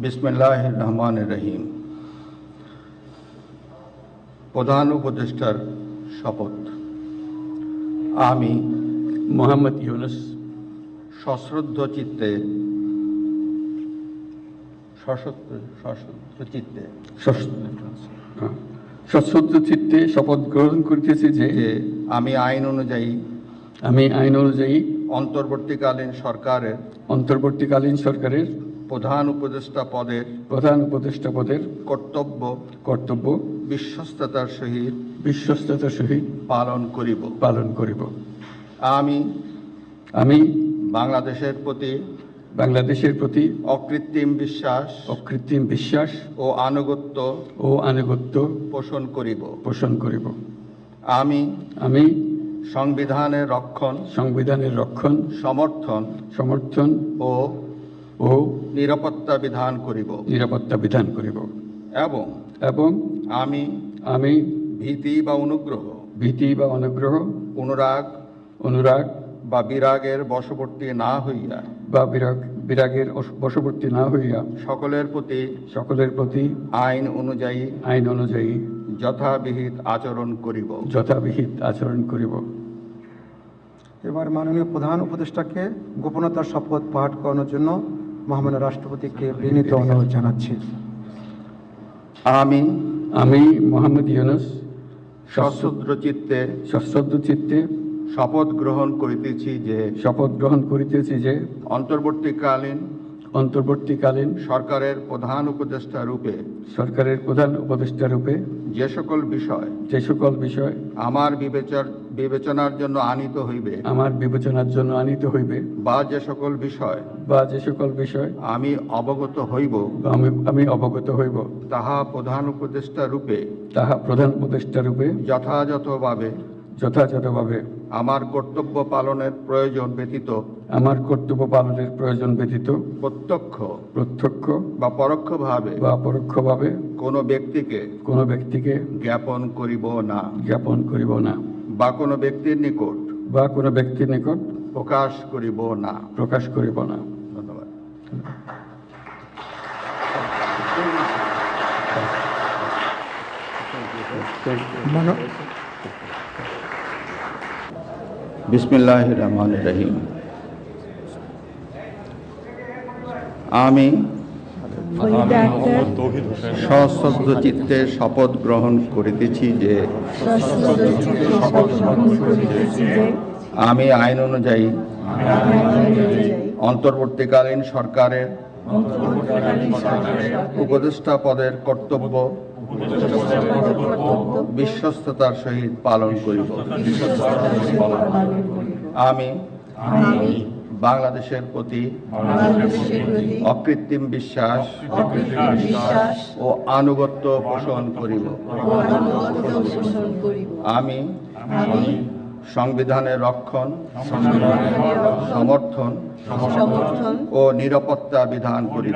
বিসমিল্লাহির রহমানির রহিম। প্রধান উপদেষ্টার শপথ। আমি মোহাম্মদ ইউনুস সশ্রদ্ধ চিত্তে সশ্রদ্ধ চিত্তে শপথ গ্রহণ করিতেছি যে আমি আইন অনুযায়ী অন্তর্বর্তীকালীন সরকারের প্রধান উপদেষ্টা পদের কর্তব্য বিশ্বস্ততার সহিত পালন করিব। আমি বাংলাদেশের প্রতি অকৃত্রিম বিশ্বাস ও আনুগত্য পোষণ করিব। আমি সংবিধানের রক্ষণ সমর্থন ও নিরাপত্তা বিধান করিব এবং আমি ভীতি বা অনুগ্রহ অনুরাগ বা বিরাগের বশবর্তী না হইয়া সকলের প্রতি আইন অনুযায়ী যথাবিহিত আচরণ করিব। এবার মাননীয় প্রধান উপদেষ্টাকে গোপনতার শপথ পাঠ করানোর জন্য মহামান্য রাষ্ট্রপতিকে বিনীত অনুরোধ জানাচ্ছি। আমি মোহাম্মদ ইউনুস সশ্রদ্ধ চিত্তে শপথ গ্রহণ করিতেছি যে অন্তর্বর্তীকালীন সরকারের প্রধান উপদেষ্টা রূপে যে সকল বিষয় আমার বিবেচনার জন্য আনিত হইবে বা যে সকল বিষয় আমি অবগত হইব তাহা প্রধান উপদেষ্টা রূপে যথাযথভাবে আমার কর্তব্য পালনের প্রয়োজন ব্যতীত প্রত্যক্ষ বা পরোক্ষভাবে কোনো ব্যক্তিকে জ্ঞাপন করিব না বা কোনো ব্যক্তির নিকট প্রকাশ করিব না। ধন্যবাদ। বিসমিল্লাহির রহমানির রহিম। আমি সশ্রদ্ধ চিত্তে শপথ গ্রহণ করিতেছি যে আমি আইন অনুযায়ী অন্তর্বর্তীকালীন সরকারের উপদেষ্টা পদের কর্তব্য বিশ্বস্ততার সহিত পালন করিব। আমি বাংলাদেশের প্রতি অকৃত্রিম বিশ্বাস ও আনুগত্য পোষণ করিব। আমি সংবিধানের রক্ষণ সমর্থন ও নিরাপত্তা বিধান করিব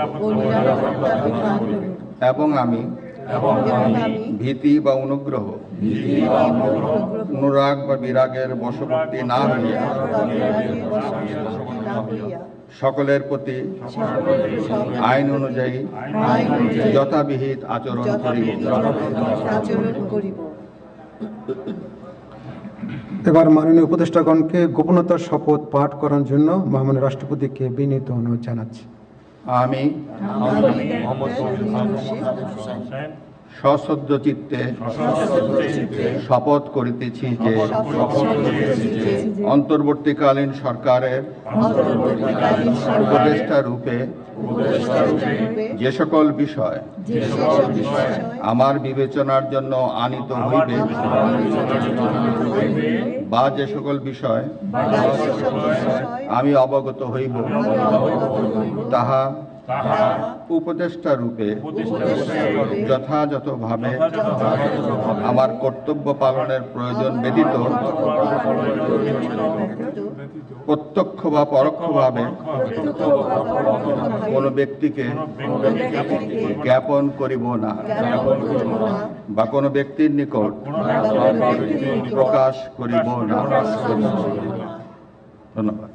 এবং আমি ভীতি বা অনুরাগ বা বিরাগের বশবর্তী না হইয়া সকলের প্রতি আইন অনুযায়ী যথাবিহিত আচরণ করিব। এবার মাননীয় উপদেষ্টাগণকে গোপনতার শপথ পাঠ করার জন্য মহামান্য রাষ্ট্রপতিকে বিনীত অনুরোধ জানাচ্ছি। আমি সশ্রদ্ধ চিত্তে শপথ করিতেছি যে অন্তর্বর্তীকালীন সরকারের উপদেষ্টা রূপে যে সকল বিষয় আমার বিবেচনার জন্য আনিত হইবে বা যে সকল বিষয় আমি অবগত হইব তাহা উপদেষ্টা রূপে যথাযথভাবে আমার কর্তব্য পালনের প্রয়োজন ব্যতীত প্রত্যক্ষ বা পরোক্ষভাবে কোনো ব্যক্তিকে জ্ঞাপন করিব না বা কোনো ব্যক্তির নিকট প্রকাশ করিব না। ধন্যবাদ।